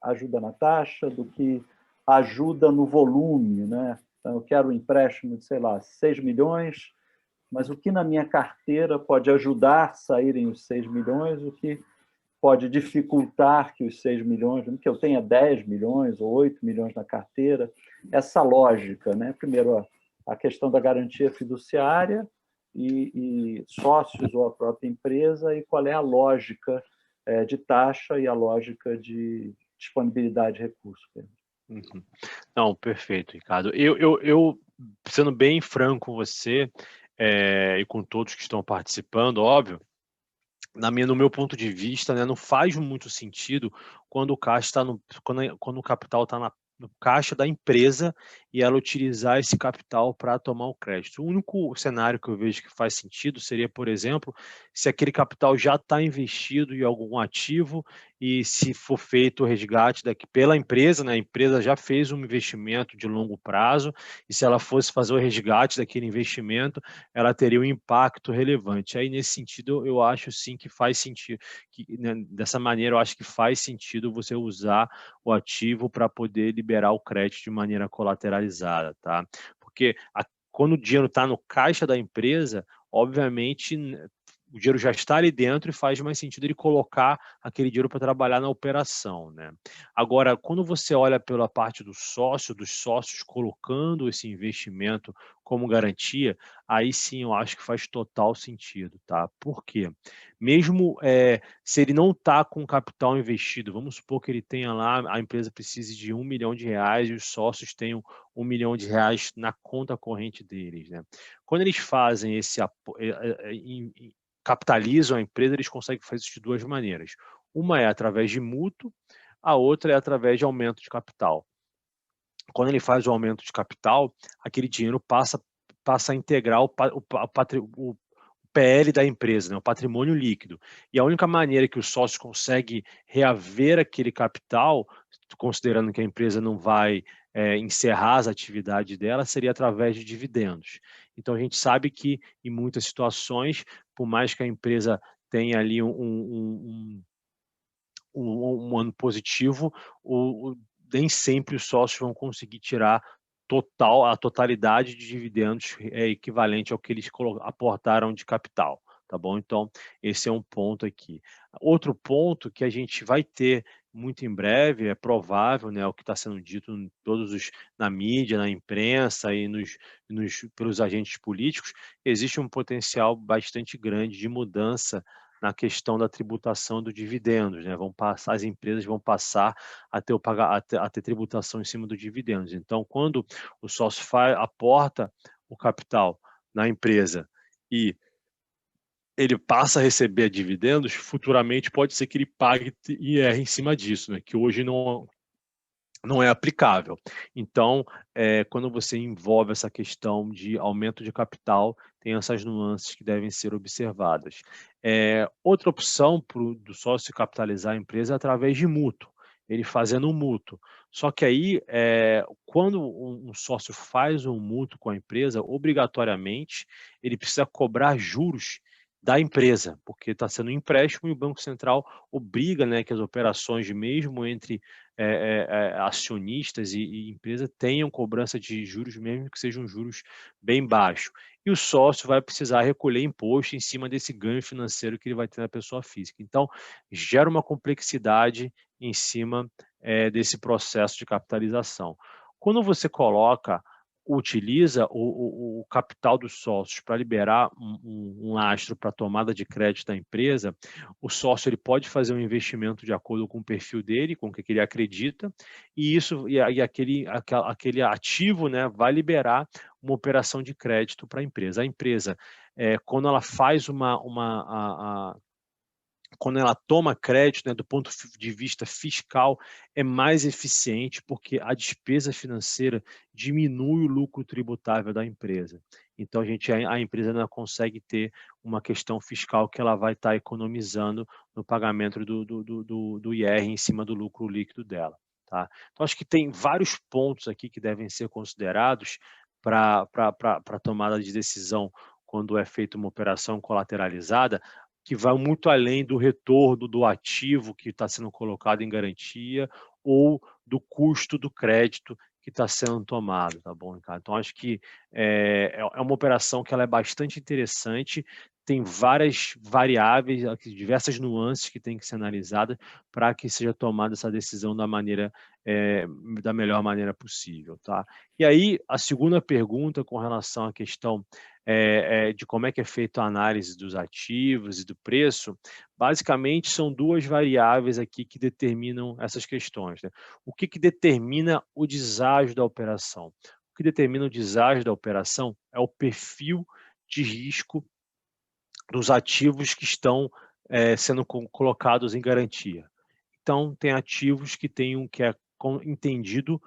ajuda na taxa, do que ajuda no volume, né? Então, eu quero um empréstimo de, sei lá, 6 milhões, mas o que na minha carteira pode ajudar a saírem os 6 milhões, o que pode dificultar que os 6 milhões, que eu tenha 10 milhões ou 8 milhões na carteira, essa lógica, né? Primeiro, a questão da garantia fiduciária e sócios ou a própria empresa, e qual é a lógica de taxa e a lógica de disponibilidade de recursos. Uhum. Não, perfeito, Ricardo. Eu sendo bem franco com você e com todos que estão participando, óbvio, no meu ponto de vista, né, não faz muito sentido quando o caixa está quando o capital está no caixa da empresa e ela utilizar esse capital para tomar o crédito. O único cenário que eu vejo que faz sentido seria, por exemplo, se aquele capital já está investido em algum ativo e se for feito o resgate daqui pela empresa, né, a empresa já fez um investimento de longo prazo, e se ela fosse fazer o resgate daquele investimento, ela teria um impacto relevante. Aí, nesse sentido, eu acho sim que faz sentido, que, né, dessa maneira, eu acho que faz sentido você usar o ativo para poder liberar o crédito de maneira colateralizada, tá? Porque quando o dinheiro está no caixa da empresa, obviamente o dinheiro já está ali dentro e faz mais sentido ele colocar aquele dinheiro para trabalhar na operação, né? Agora, quando você olha pela parte do sócio, dos sócios colocando esse investimento como garantia, aí sim eu acho que faz total sentido, tá? Por quê? Mesmo se ele não está com capital investido, vamos supor que ele tenha lá, a empresa precise de R$1 milhão e os sócios tenham R$1 milhão na conta corrente deles, né? Quando eles fazem esse capitalizam a empresa, eles conseguem fazer isso de duas maneiras. Uma é através de mútuo, a outra é através de aumento de capital. Quando ele faz o aumento de capital, aquele dinheiro passa a integrar o PL da empresa, né, o patrimônio líquido. E a única maneira que o sócio consegue reaver aquele capital, considerando que a empresa não vai encerrar as atividades dela, seria através de dividendos. Então, a gente sabe que, em muitas situações, por mais que a empresa tenha ali um ano positivo, nem sempre os sócios vão conseguir tirar a totalidade de dividendos equivalente ao que eles aportaram de capital, tá bom? Então, esse é um ponto aqui. Outro ponto que a gente vai ter muito em breve, é provável, né, o que está sendo dito na mídia, na imprensa e pelos agentes políticos, existe um potencial bastante grande de mudança na questão da tributação do dividendos, né? As empresas vão passar a ter tributação em cima dos dividendos. Então, quando o sócio aporta o capital na empresa e ele passa a receber dividendos, futuramente pode ser que ele pague IR em cima disso, né? Que hoje não é aplicável. Então, quando você envolve essa questão de aumento de capital, tem essas nuances que devem ser observadas. Outra opção do sócio capitalizar a empresa é através de mútuo, ele fazendo um mútuo. Só que aí, quando um sócio faz um mútuo com a empresa, obrigatoriamente, ele precisa cobrar juros da empresa, porque está sendo um empréstimo e o Banco Central obriga, né, que as operações, mesmo entre acionistas e empresa, tenham cobrança de juros, mesmo que sejam juros bem baixos. E o sócio vai precisar recolher imposto em cima desse ganho financeiro que ele vai ter na pessoa física. Então, gera uma complexidade em cima desse processo de capitalização. Quando você utiliza o capital dos sócios para liberar um lastro para a tomada de crédito da empresa, o sócio ele pode fazer um investimento de acordo com o perfil dele, com o que ele acredita, e aquele ativo, né, vai liberar uma operação de crédito para a empresa. A empresa, quando ela faz quando ela toma crédito, né, do ponto de vista fiscal, é mais eficiente porque a despesa financeira diminui o lucro tributável da empresa. Então, a empresa não consegue ter uma questão fiscal que ela vai estar economizando no pagamento do IR em cima do lucro líquido dela. Tá? Então, acho que tem vários pontos aqui que devem ser considerados para a tomada de decisão quando é feita uma operação colateralizada, que vai muito além do retorno do ativo que está sendo colocado em garantia ou do custo do crédito que está sendo tomado, tá bom, Ricardo? Então, acho que é uma operação que ela é bastante interessante, tem várias variáveis, diversas nuances que tem que ser analisadas para que seja tomada essa decisão da melhor maneira possível, tá? E aí, a segunda pergunta com relação à questão de como é que é feita a análise dos ativos e do preço, basicamente são duas variáveis aqui que determinam essas questões, né? O que determina o deságio da operação? O que determina o deságio da operação é o perfil de risco dos ativos que estão sendo colocados em garantia. Então, tem ativos que é entendido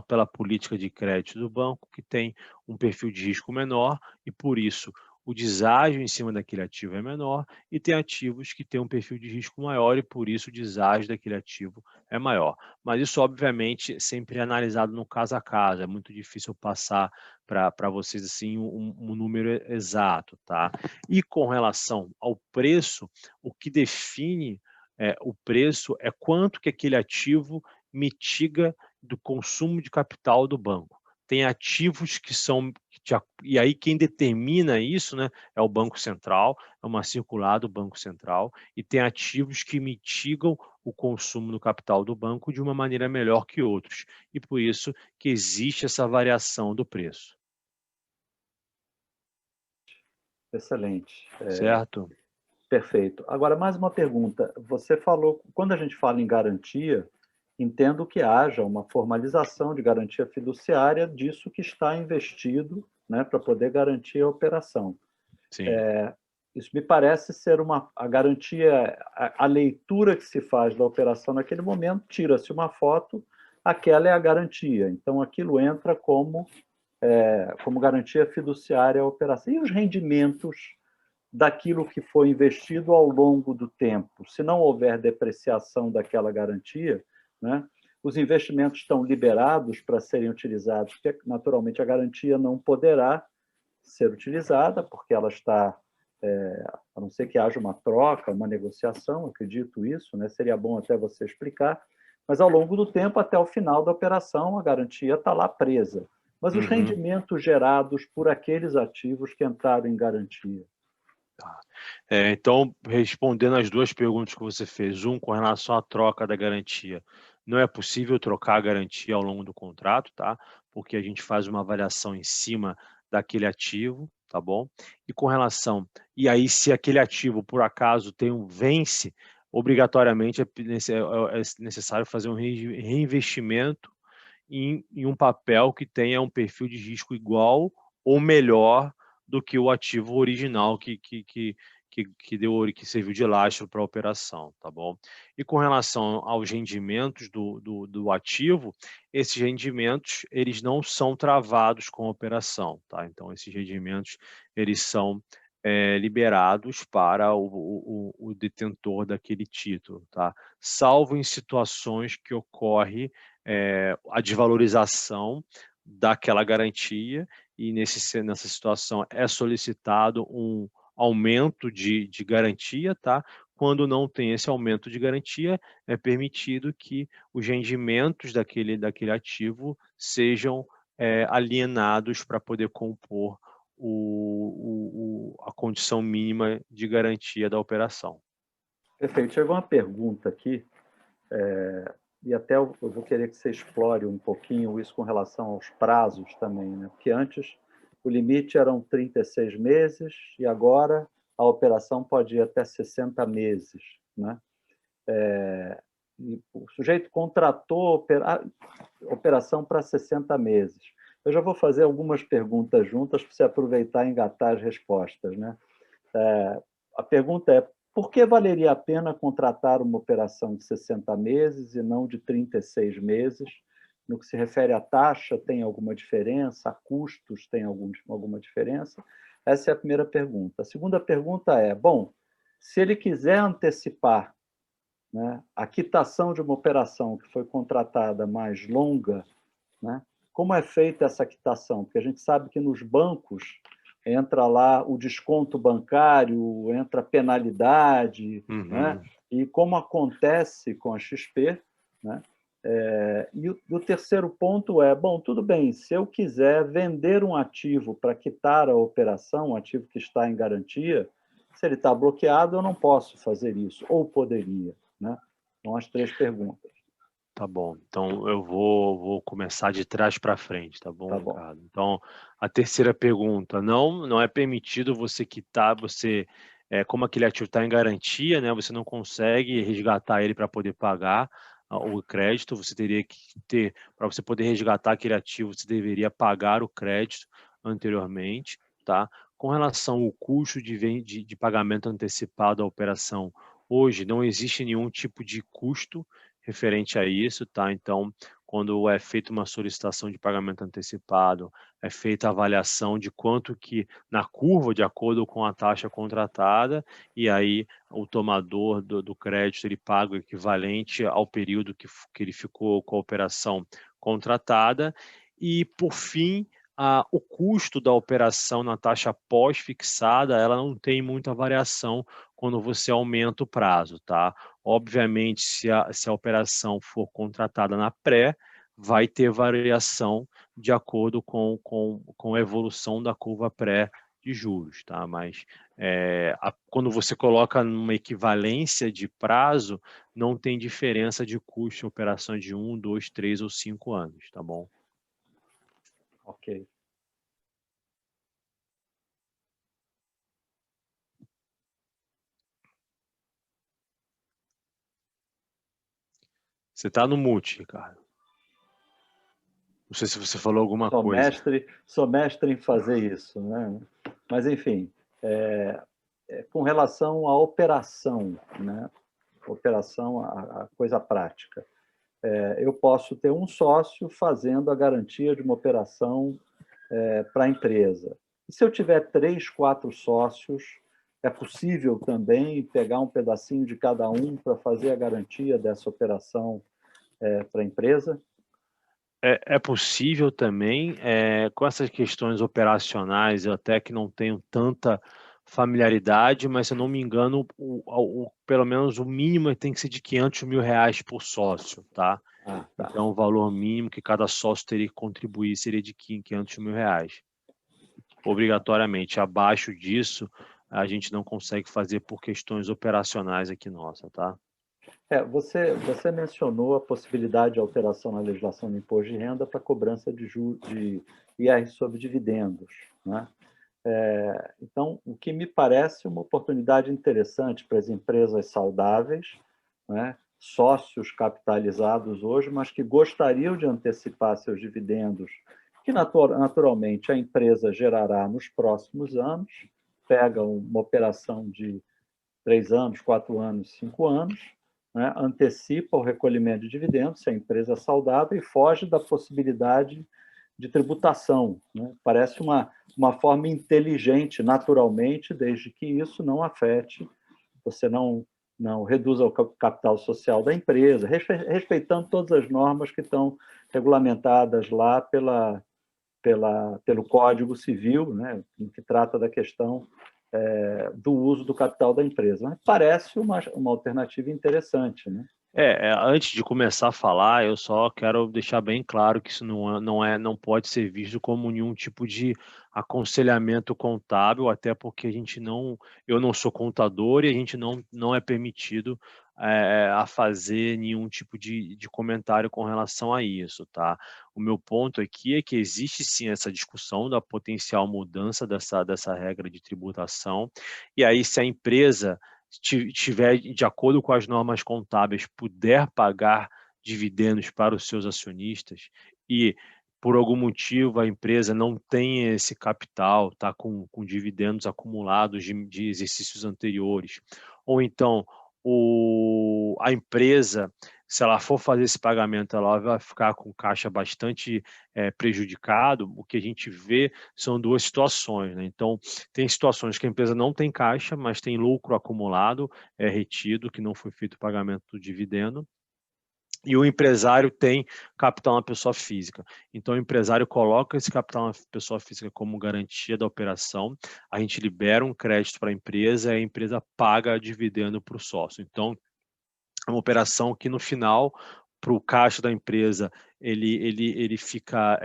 pela política de crédito do banco, que tem um perfil de risco menor e, por isso, o deságio em cima daquele ativo é menor, e tem ativos que têm um perfil de risco maior e, por isso, o deságio daquele ativo é maior. Mas isso, obviamente, sempre é analisado no caso a caso, é muito difícil passar para vocês assim um número exato, tá? E com relação ao preço, o que define o preço é quanto que aquele ativo mitiga do consumo de capital do banco. Tem ativos que são, e aí quem determina isso, né, é o Banco Central, é uma circular do Banco Central, e tem ativos que mitigam o consumo do capital do banco de uma maneira melhor que outros, e por isso que existe essa variação do preço. Excelente. Certo? Perfeito. Agora, mais uma pergunta. Você falou, quando a gente fala em garantia, entendo que haja uma formalização de garantia fiduciária disso que está investido, né, para poder garantir a operação. Sim. Isso me parece ser a garantia, a leitura que se faz da operação naquele momento, tira-se uma foto, aquela é a garantia. Então, aquilo entra como garantia fiduciária à operação. E os rendimentos daquilo que foi investido ao longo do tempo? Se não houver depreciação daquela garantia, né, os investimentos estão liberados para serem utilizados, porque, naturalmente, a garantia não poderá ser utilizada, porque ela está, a não ser que haja uma troca, uma negociação, acredito isso, né, seria bom até você explicar, mas ao longo do tempo, até o final da operação, a garantia está lá presa. Mas os rendimentos gerados por aqueles ativos que entraram em garantia. Tá. Então, respondendo as duas perguntas que você fez, com relação à troca da garantia, não é possível trocar a garantia ao longo do contrato, tá? Porque a gente faz uma avaliação em cima daquele ativo, tá bom? E com relação, e aí se aquele ativo por acaso vence, obrigatoriamente é necessário fazer um reinvestimento em um papel que tenha um perfil de risco igual ou melhor do que o ativo original que serviu de lastro para a operação, tá bom? E com relação aos rendimentos do ativo, esses rendimentos, eles não são travados com a operação, tá? Então, esses rendimentos, eles são liberados para o detentor daquele título, tá? Salvo em situações que ocorre a desvalorização daquela garantia, e nessa situação é solicitado um aumento de garantia, tá? Quando não tem esse aumento de garantia, é permitido que os rendimentos daquele ativo sejam alienados para poder compor a condição mínima de garantia da operação. Perfeito. Chegou uma pergunta aqui, e até eu vou querer que você explore um pouquinho isso com relação aos prazos também, né? Porque antes o limite eram 36 meses e agora a operação pode ir até 60 meses, né? E o sujeito contratou operação para 60 meses. Eu já vou fazer algumas perguntas juntas para você aproveitar e engatar as respostas, né? A pergunta é: por que valeria a pena contratar uma operação de 60 meses e não de 36 meses? No que se refere à taxa, tem alguma diferença? A custos, tem alguma diferença? Essa é a primeira pergunta. A segunda pergunta é, bom, se ele quiser antecipar, né, a quitação de uma operação que foi contratada mais longa, né, como é feita essa quitação? Porque a gente sabe que nos bancos entra lá o desconto bancário, entra a penalidade, né? E como acontece com a XP, né? E o terceiro ponto é, bom, tudo bem, se eu quiser vender um ativo para quitar a operação, um ativo que está em garantia, se ele está bloqueado, eu não posso fazer isso, ou poderia, né? São as três perguntas. Tá bom, então eu vou começar de trás para frente, tá bom, Ricardo? Então, a terceira pergunta, não é permitido você quitar, como aquele ativo está em garantia, né, você não consegue resgatar ele para poder pagar o crédito, você teria que ter, para você poder resgatar aquele ativo, você deveria pagar o crédito anteriormente, tá? Com relação ao custo de pagamento antecipado da operação, hoje não existe nenhum tipo de custo referente a isso, tá? Então, quando é feita uma solicitação de pagamento antecipado, é feita a avaliação de quanto que na curva, de acordo com a taxa contratada, e aí o tomador do crédito ele paga o equivalente ao período que ele ficou com a operação contratada, e por fim, o custo da operação na taxa pós-fixada, ela não tem muita variação quando você aumenta o prazo, tá? Obviamente, se a operação for contratada na pré, vai ter variação de acordo com a evolução da curva pré de juros, tá? Mas quando você coloca numa equivalência de prazo, não tem diferença de custo em operações de 1, 2, 3 ou 5 anos, tá bom? Ok. Você está no mute, Ricardo. Não sei se você falou alguma coisa. Sou mestre em fazer isso, né? Mas, enfim, com relação à operação, né? Operação, a coisa prática. Eu posso ter um sócio fazendo a garantia de uma operação para a empresa. E se eu tiver 3, 4 sócios, é possível também pegar um pedacinho de cada um para fazer a garantia dessa operação para a empresa? É possível também, com essas questões operacionais, eu até que não tenho tanta familiaridade, mas se eu não me engano, pelo menos o mínimo tem que ser de R$500 mil por sócio, tá? Tá. Então, o valor mínimo que cada sócio teria que contribuir seria de R$500 mil. Obrigatoriamente. Abaixo disso, a gente não consegue fazer por questões operacionais aqui nossa, tá? Você mencionou a possibilidade de alteração na legislação do imposto de renda para cobrança de IR sobre dividendos, né? Então, o que me parece uma oportunidade interessante para as empresas saudáveis, né? Sócios capitalizados hoje, mas que gostariam de antecipar seus dividendos, que naturalmente a empresa gerará nos próximos anos, pega uma operação de 3 anos, 4 anos, 5 anos, né? Antecipa o recolhimento de dividendos, se a empresa é saudável, e foge da possibilidade de tributação, né? Parece uma forma inteligente, naturalmente, desde que isso não afete, você não reduza o capital social da empresa, respeitando todas as normas que estão regulamentadas lá pelo Código Civil, né? Que trata da questão do uso do capital da empresa. Mas parece uma alternativa interessante, né? Antes de começar a falar, eu só quero deixar bem claro que isso não pode ser visto como nenhum tipo de aconselhamento contábil, até porque eu não sou contador e a gente não é permitido a fazer nenhum tipo de comentário com relação a isso, tá? O meu ponto aqui é que existe sim essa discussão da potencial mudança dessa regra de tributação, e aí se a empresa tiver de acordo com as normas contábeis, puder pagar dividendos para os seus acionistas e por algum motivo a empresa não tem esse capital, está com dividendos acumulados de exercícios anteriores, ou então a empresa, se ela for fazer esse pagamento, ela vai ficar com caixa bastante prejudicado. O que a gente vê são duas situações, né? Então, tem situações que a empresa não tem caixa, mas tem lucro acumulado, retido, que não foi feito o pagamento do dividendo, e o empresário tem capital na pessoa física. Então, o empresário coloca esse capital na pessoa física como garantia da operação, a gente libera um crédito para a empresa e a empresa paga dividendo para o sócio. Então, é uma operação que, no final, para o caixa da empresa, ele fica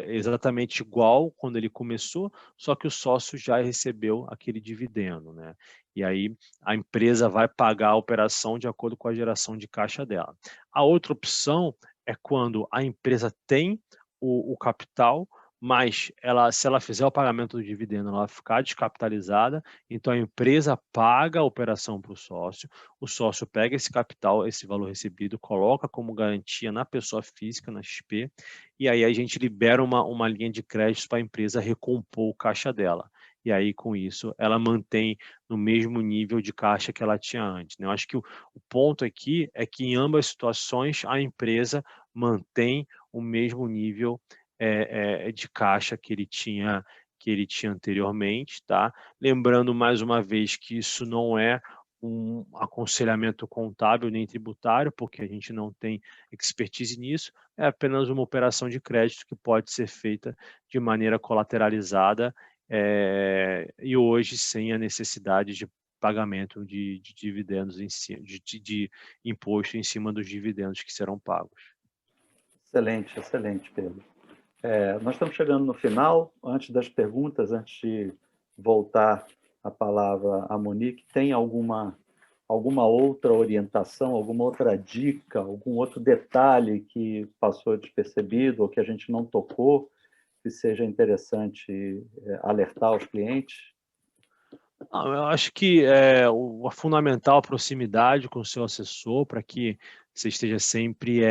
exatamente igual quando ele começou, só que o sócio já recebeu aquele dividendo, né? E aí a empresa vai pagar a operação de acordo com a geração de caixa dela. A outra opção é quando a empresa tem o capital, mas se ela fizer o pagamento do dividendo, ela vai ficar descapitalizada, então a empresa paga a operação para o sócio pega esse capital, esse valor recebido, coloca como garantia na pessoa física, na XP, e aí a gente libera uma linha de crédito para a empresa recompor o caixa dela. e aí, com isso, ela mantém no mesmo nível de caixa que ela tinha antes, né? Eu acho que o ponto aqui é que, em ambas situações, a empresa mantém o mesmo nível de caixa que ele tinha anteriormente, tá? Lembrando, mais uma vez, que isso não é um aconselhamento contábil nem tributário, porque a gente não tem expertise nisso, é apenas uma operação de crédito que pode ser feita de maneira colateralizada, e hoje sem a necessidade de pagamento de dividendos em cima, de imposto em cima dos dividendos que serão pagos. Excelente, excelente, Pedro. Nós estamos chegando no final. Antes das perguntas, antes de voltar a palavra à Monique, tem alguma outra orientação, alguma outra dica, algum outro detalhe que passou despercebido ou que a gente não tocou, que seja interessante alertar os clientes? Não, eu acho que a fundamental proximidade com o seu assessor para que você esteja sempre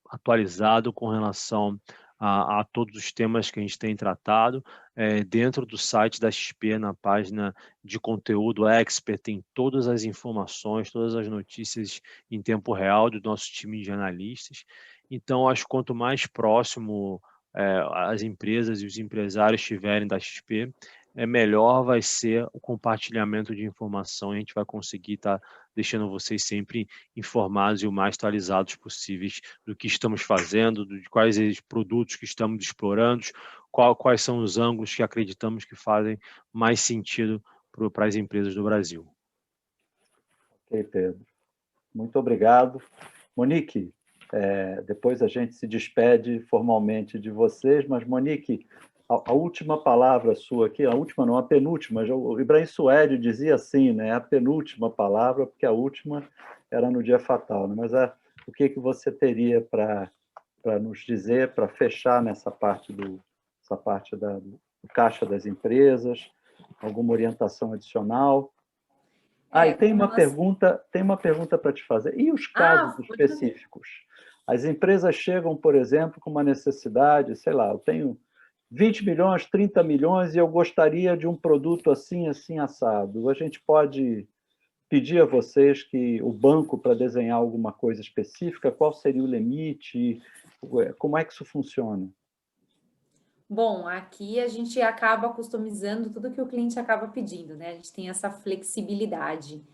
atualizado com relação a todos os temas que a gente tem tratado. Dentro do site da XP, na página de conteúdo Expert, tem todas as informações, todas as notícias em tempo real do nosso time de analistas. Então, acho que quanto mais próximo as empresas e os empresários estiverem da XP, melhor vai ser o compartilhamento de informação, e a gente vai conseguir estar deixando vocês sempre informados e o mais atualizados possíveis do que estamos fazendo, de quais os produtos que estamos explorando, quais são os ângulos que acreditamos que fazem mais sentido para as empresas do Brasil. Ok, Pedro. Muito obrigado. Monique, depois a gente se despede formalmente de vocês, mas, Monique, a última palavra sua aqui, a última não, a penúltima, o Ibrahim Suede dizia assim, né, a penúltima palavra, porque a última era no dia fatal, né? Mas o que você teria para nos dizer, para fechar nessa parte do caixa das empresas, alguma orientação adicional? E tem uma pergunta para te fazer. E os casos específicos? As empresas chegam, por exemplo, com uma necessidade, sei lá, eu tenho 20 milhões, 30 milhões e eu gostaria de um produto assim, assim, assado. A gente pode pedir a vocês que o banco para desenhar alguma coisa específica, qual seria o limite? Como é que isso funciona? Bom, aqui a gente acaba customizando tudo que o cliente acaba pedindo, né? A gente tem essa flexibilidade,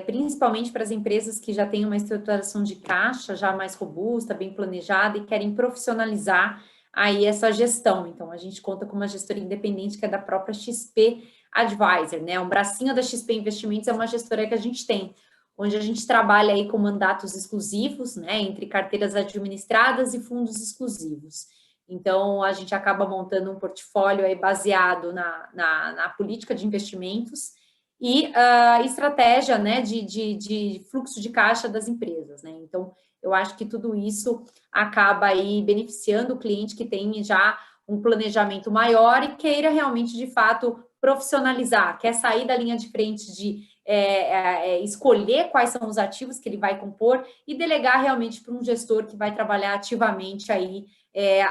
principalmente para as empresas que já têm uma estruturação de caixa já mais robusta, bem planejada e querem profissionalizar aí essa gestão. Então, a gente conta com uma gestora independente que é da própria XP Advisor, né? Um bracinho da XP Investimentos é uma gestora que a gente tem, onde a gente trabalha aí com mandatos exclusivos, né? Entre carteiras administradas e fundos exclusivos. Então, a gente acaba montando um portfólio aí baseado na política de investimentos e estratégia, né, de fluxo de caixa das empresas, né? Então, eu acho que tudo isso acaba aí beneficiando o cliente que tem já um planejamento maior e queira realmente, de fato, profissionalizar, quer sair da linha de frente de escolher quais são os ativos que ele vai compor e delegar realmente para um gestor que vai trabalhar ativamente aí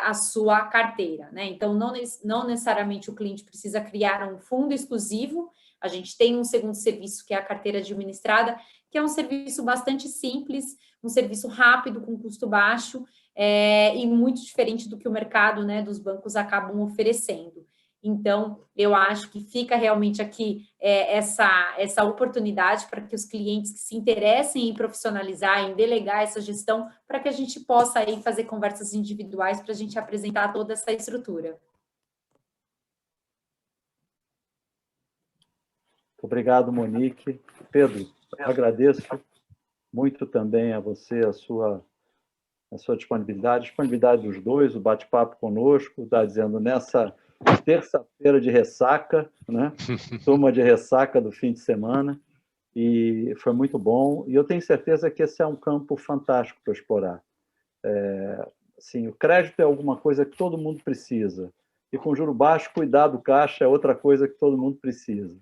a sua carteira, né? Então, não necessariamente o cliente precisa criar um fundo exclusivo. A gente tem um segundo serviço, que é a carteira administrada, que é um serviço bastante simples, um serviço rápido, com custo baixo, e muito diferente do que o mercado, né, dos bancos acabam oferecendo. Então, eu acho que fica realmente aqui essa oportunidade para que os clientes que se interessem em profissionalizar, em delegar essa gestão, para que a gente possa aí fazer conversas individuais para a gente apresentar toda essa estrutura. Obrigado, Monique. Pedro, agradeço muito também a você, a sua disponibilidade dos dois, o bate-papo conosco, está dizendo, nessa terça-feira de ressaca, né? Turma de ressaca do fim de semana, e foi muito bom, e eu tenho certeza que esse é um campo fantástico para explorar. Assim, o crédito é alguma coisa que todo mundo precisa, e com juro baixo, cuidar do caixa é outra coisa que todo mundo precisa.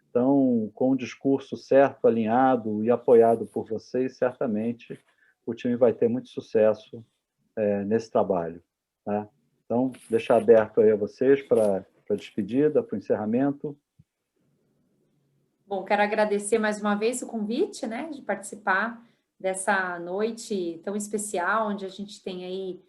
Então, com o discurso certo, alinhado e apoiado por vocês, certamente o time vai ter muito sucesso nesse trabalho. Tá? Então, deixar aberto aí a vocês para para a despedida, para o encerramento. Bom, quero agradecer mais uma vez o convite, né, de participar dessa noite tão especial, onde a gente tem aí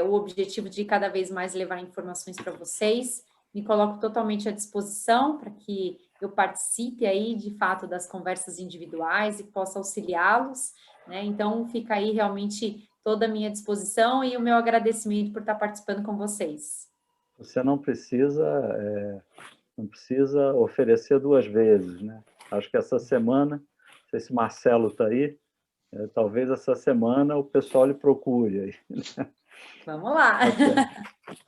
o objetivo de cada vez mais levar informações para vocês. Me coloco totalmente à disposição para que eu participe aí, de fato, das conversas individuais e possa auxiliá-los, né? Então, fica aí realmente toda a minha disposição e o meu agradecimento por estar participando com vocês. Você não precisa oferecer 2 vezes, né? Acho que essa semana, não sei se Marcelo está aí, talvez essa semana o pessoal lhe procure aí. Vamos lá.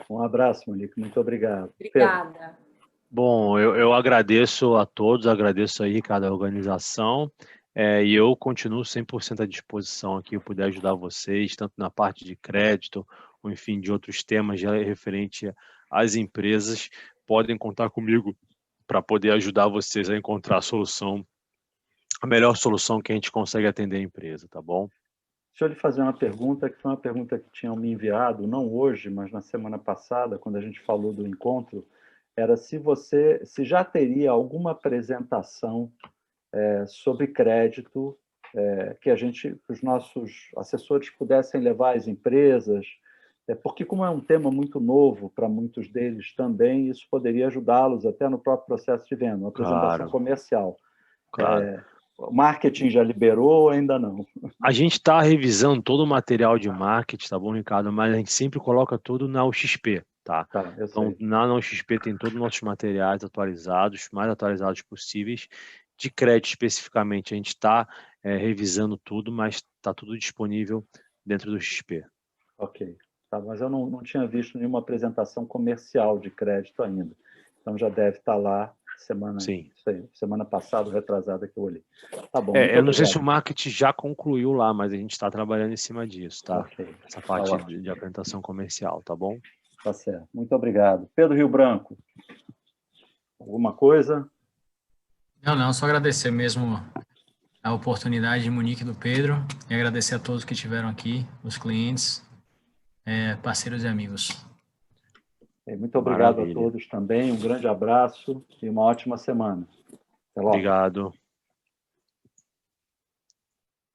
Um abraço, Monique, muito obrigado. Obrigada. Pedro. Bom, eu agradeço a todos, agradeço aí, Ricardo, a organização, e eu continuo 100% à disposição aqui, eu puder ajudar vocês, tanto na parte de crédito, ou enfim, de outros temas já referente às empresas, podem contar comigo para poder ajudar vocês a encontrar a melhor solução que a gente consegue atender a empresa, tá bom? Deixa eu lhe fazer uma pergunta, que foi uma pergunta que tinham me enviado, não hoje, mas na semana passada, quando a gente falou do encontro, era se já teria alguma apresentação sobre crédito que os nossos assessores pudessem levar às empresas, porque como é um tema muito novo para muitos deles também, isso poderia ajudá-los até no próprio processo de venda, uma apresentação comercial. Claro. O marketing já liberou ou ainda não? A gente está revisando todo o material de marketing, tá bom, Ricardo? Mas a gente sempre coloca tudo na UXP, tá? Então, na UXP tem todos os nossos materiais atualizados, mais atualizados possíveis. De crédito, especificamente, a gente está revisando tudo, mas está tudo disponível dentro do XP. Ok. Tá, mas eu não tinha visto nenhuma apresentação comercial de crédito ainda. Então, já deve estar lá semana passada, retrasada, que eu olhei. Tá bom, eu não sei se o marketing já concluiu lá, mas a gente está trabalhando em cima disso, tá? Okay. Essa parte de apresentação comercial, tá bom? Tá certo. Muito obrigado. Pedro Rio Branco, alguma coisa? Não, só agradecer mesmo a oportunidade de Monique e do Pedro e agradecer a todos que estiveram aqui, os clientes, parceiros e amigos. Muito obrigado a todos também, um grande abraço e uma ótima semana. Até logo. Obrigado.